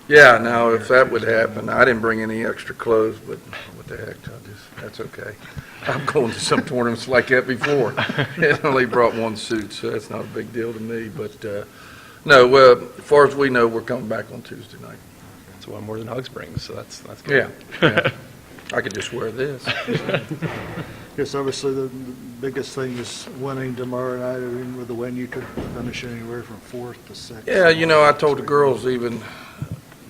Yeah, now if that would happen, I didn't bring any extra clothes, but what the heck, that's okay. I've gone to some tournaments like that before. I only brought one suit, so that's not a big deal to me. But no, as far as we know, we're coming back on Tuesday night. That's one more than Hugs brings, so that's good. Yeah. I could just wear this. Yes, obviously the biggest thing is winning tomorrow night. I mean, with the win, you could finish anywhere from 4th to 6th. Yeah, I told the girls even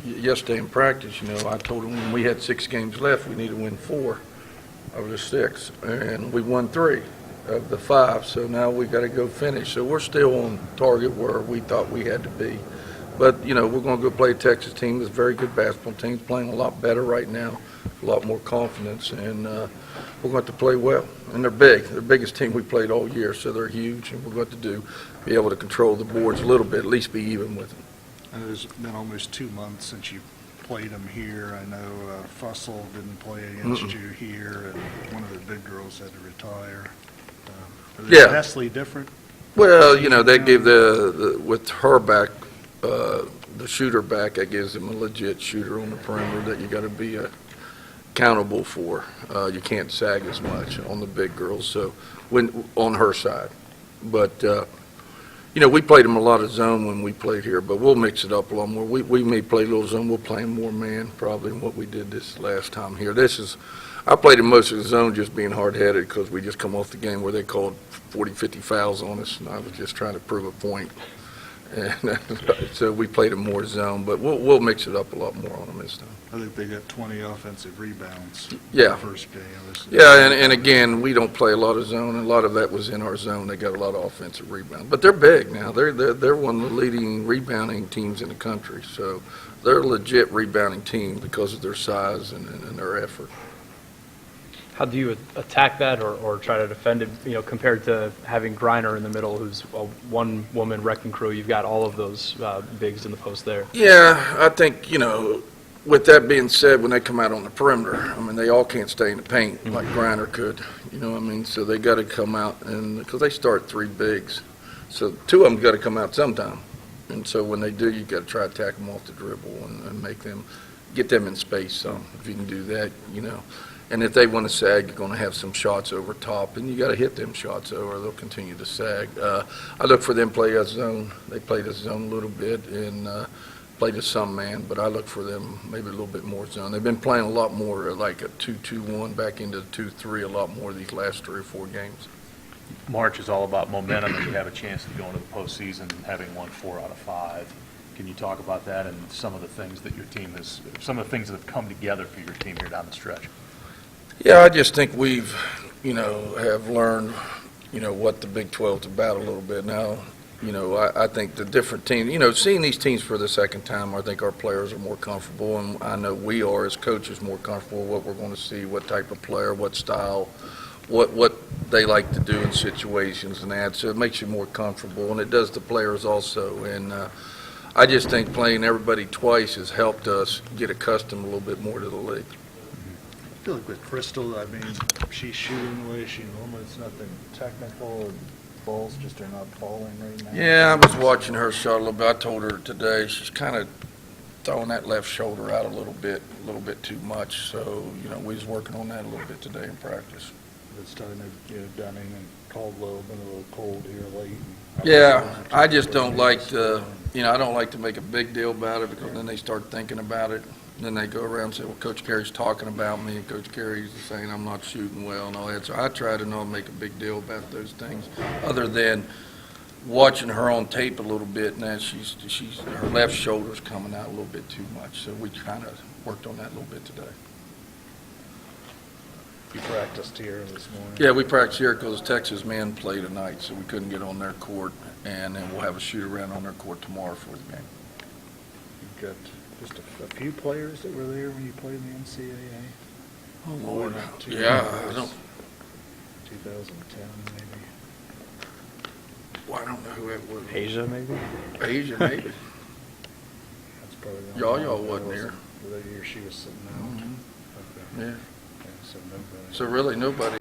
yesterday in practice, I told them when we had 6 games left, we need to win 4 of the 6, and we won 3 of the 5, so now we got to go finish. So we're still on target where we thought we had to be. But, we're going to go play a Texas team that's a very good basketball team. It's playing a lot better right now, a lot more confidence, and we're going to play well. And they're big. They're the biggest team we played all year, so they're huge, and we're going to be able to control the boards a little bit, at least be even with them. And it's been almost 2 months since you played them here. I know Fussell didn't play against you here, and one of the big girls had to retire. Are they vastly different? Well, they give with her back, the shooter back, that gives them a legit shooter on the perimeter that you got to be accountable for. You can't sag as much on the big girls, so on her side. But we played them a lot of zone when we played here, but we'll mix it up a lot more. We may play a little zone. We'll play more man probably than what we did this last time here. I played in most of the zone just being hard-headed because we just come off the game where they called 40, 50 fouls on us, and I was just trying to prove a point. And so we played them more zone, but we'll mix it up a lot more on them this time. I think they got 20 offensive rebounds in Yeah. the first game. Yeah, and again, we don't play a lot of zone, and a lot of that was in our zone. They got a lot of offensive rebound. But they're big now. They're one of the leading rebounding teams in the country, so they're a legit rebounding team because of their size and their effort. How do you attack that or try to defend it, compared to having Griner in the middle, who's a one-woman wrecking crew? You've got all of those bigs in the post there. Yeah, I think, with that being said, when they come out on the perimeter, they all can't stay in the paint like Griner could, so they got to come out, and because they start 3 bigs. So 2 of them got to come out sometime. And so when they do, you got to try to attack them off the dribble and get them in space some, if you can do that, And if they want to sag, you're going to have some shots over top, and you got to hit them shots or they'll continue to sag. I look for them play us zone. They played us zone a little bit and played us some man, but I look for them maybe a little bit more zone. They've been playing a lot more like a 2-2-1 back into the 2-3 a lot more these last 3 or 4 games. March is all about momentum, and you have a chance to go into the postseason having won 4 out of 5. Can you talk about that and some of the things that some of the things that have come together for your team here down the stretch? Yeah, I just think we've, have learned, what the Big 12 is about a little bit now. I think the different teams, seeing these teams for the second time, I think our players are more comfortable, and I know we are as coaches more comfortable with what we're going to see, what type of player, what style, what they like to do in situations and that. So it makes you more comfortable, and it does the players also. And I just think playing everybody twice has helped us get accustomed a little bit more to the league. I feel like with Crystal, she's shooting the way she normally, it's nothing technical, and balls just are not falling right now. Yeah, I was watching her shot a little bit. I told her today she's kind of throwing that left shoulder out a little bit too much. So, we was working on that a little bit today in practice. It's starting to, Dunning and Caldwell been a little cold here late. Yeah, I just don't like to, I don't like to make a big deal about it because then they start thinking about it. And then they go around and say, well, Coach Carey's talking about me, and Coach Carey's saying I'm not shooting well and all that. So I try to not make a big deal about those things other than watching her on tape a little bit, and that her left shoulder's coming out a little bit too much. So we kind of worked on that a little bit today. You practiced here this morning? Yeah, we practiced here because Texas men play tonight, so we couldn't get on their court, and then we'll have a shoot-around on their court tomorrow for the game. You've got just a few players that were there when you played in the NCAA? Oh, Lord. Yeah, I don't. 2010, maybe. Well, I don't know who it was. Asia, maybe? Asia, maybe. That's probably the only Y'all one. wasn't there. The year she was sitting out. Mm-hmm. Okay. Yeah. So nobody. So really, nobody